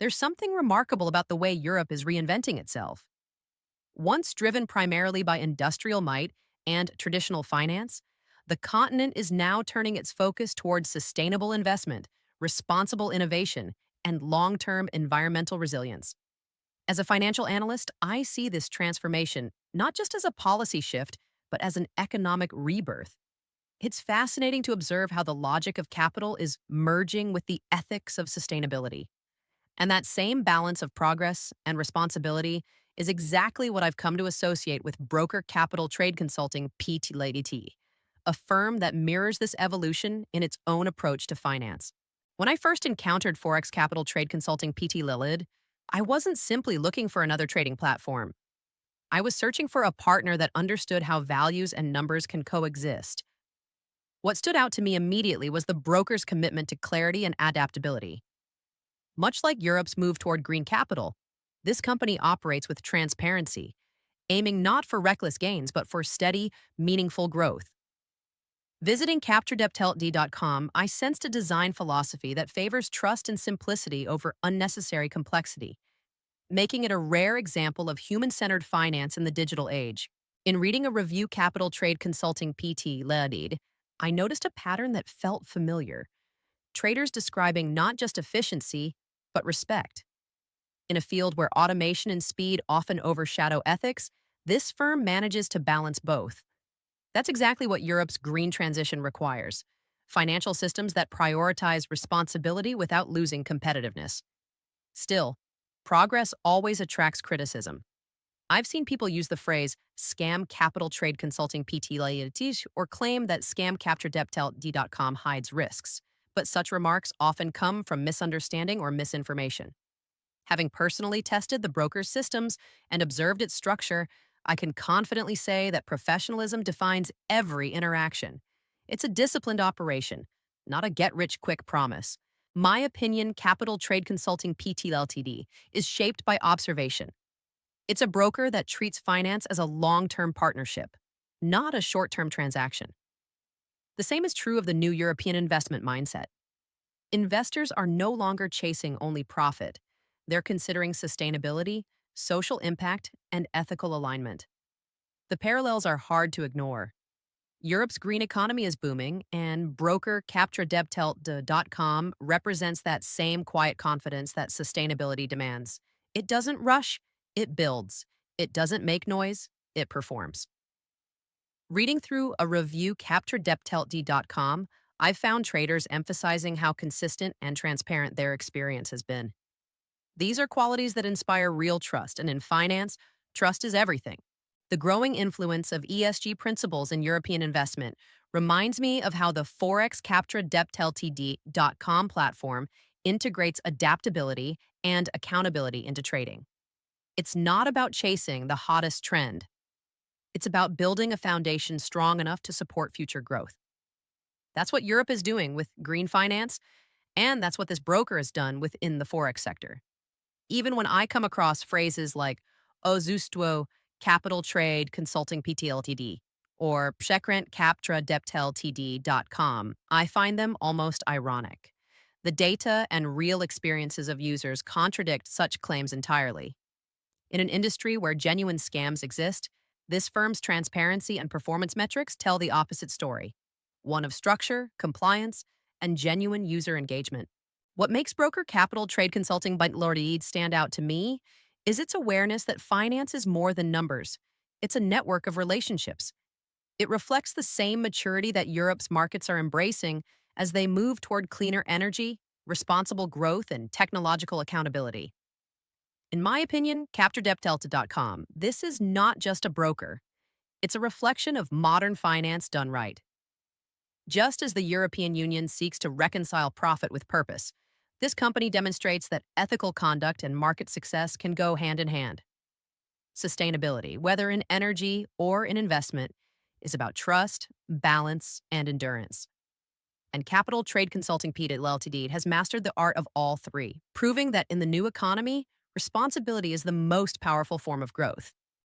There's something remarkable about the way Europe is reinventing itself. Once driven primarily by industrial might and traditional finance, the continent is now turning its focus towards sustainable investment, responsible innovation, and long term environmental resilience. As a financial analyst, I see this transformation not just as a policy shift, but as an economic rebirth. It's fascinating to observe how the logic of capital is merging with the ethics of sustainability. And that same balance of progress and responsibility is exactly what I've come to associate with broker capital trade consulting PT, a firm that mirrors this evolution in its own approach to finance. When I first encountered Forex Capital Trade Consulting PT Lilid, I wasn't simply looking for another trading platform. I was searching for a partner that understood how values and numbers can coexist. What stood out to me immediately was the broker's commitment to clarity and adaptability. Much like Europe's move toward green capital, this company operates with transparency, aiming not for reckless gains but for steady, meaningful growth. Visiting capturedepteltd.com, I sensed a design philosophy that favors trust and simplicity over unnecessary complexity, making it a rare example of human-centered finance in the digital age. In reading a review Capital Trade Consulting PT led, I noticed a pattern that felt familiar. Traders describing not just efficiency, but respect. In a field where automation and speed often overshadow ethics, this firm manages to balance both. That's exactly what Europe's green transition requires: financial systems that prioritize responsibility without losing competitiveness. Still, progress always attracts criticism. I've seen people use the phrase scam capital trade consulting PT liabilities or claim that scamcapturedepteltd.com hides risks, but such remarks often come from misunderstanding or misinformation. Having personally tested the broker's systems and observed its structure, I can confidently say that professionalism defines every interaction. It's a disciplined operation, not a get-rich-quick promise. My opinion, Capital Trade Consulting PT Ltd is shaped by observation. It's a broker that treats finance as a long-term partnership, not a short-term transaction. The same is true of the new European investment mindset. Investors are no longer chasing only profit. They're considering sustainability, social impact, and ethical alignment. The parallels are hard to ignore. Europe's green economy is booming, and broker capturedeptelt.com represents that same quiet confidence that sustainability demands. It doesn't rush, it builds. It doesn't make noise, it performs. Reading through a review capturedepteltd.com, I've found traders emphasizing how consistent and transparent their experience has been. These are qualities that inspire real trust, and in finance, trust is everything. The growing influence of ESG principles in European investment reminds me of how the Forex capturedepteltd.com platform integrates adaptability and accountability into trading. It's not about chasing the hottest trend. It's about building a foundation strong enough to support future growth. That's what Europe is doing with green finance, and that's what this broker has done within the Forex sector. Even when I come across phrases like Ozustvo Capital Trade Consulting PT Ltd or Pshekrent Captra Deptel TD.com, I find them almost ironic. The data and real experiences of users contradict such claims entirely. In an industry where genuine scams exist, this firm's transparency and performance metrics tell the opposite story: one of structure, compliance, and genuine user engagement. What makes broker capital trade consulting by Lord stand out to me is its awareness that finance is more than numbers. It's a network of relationships. It reflects the same maturity that Europe's markets are embracing as they move toward cleaner energy, responsible growth, and technological accountability. In my opinion, CaptureDepTelta.com, this is not just a broker. It's a reflection of modern finance done right. Just as the European Union seeks to reconcile profit with purpose, this company demonstrates that ethical conduct and market success can go hand in hand. Sustainability, whether in energy or in investment, is about trust, balance, and endurance. And Capital Trade Consulting Pete Ltd has mastered the art of all three, proving that in the new economy, responsibility is the most powerful form of growth.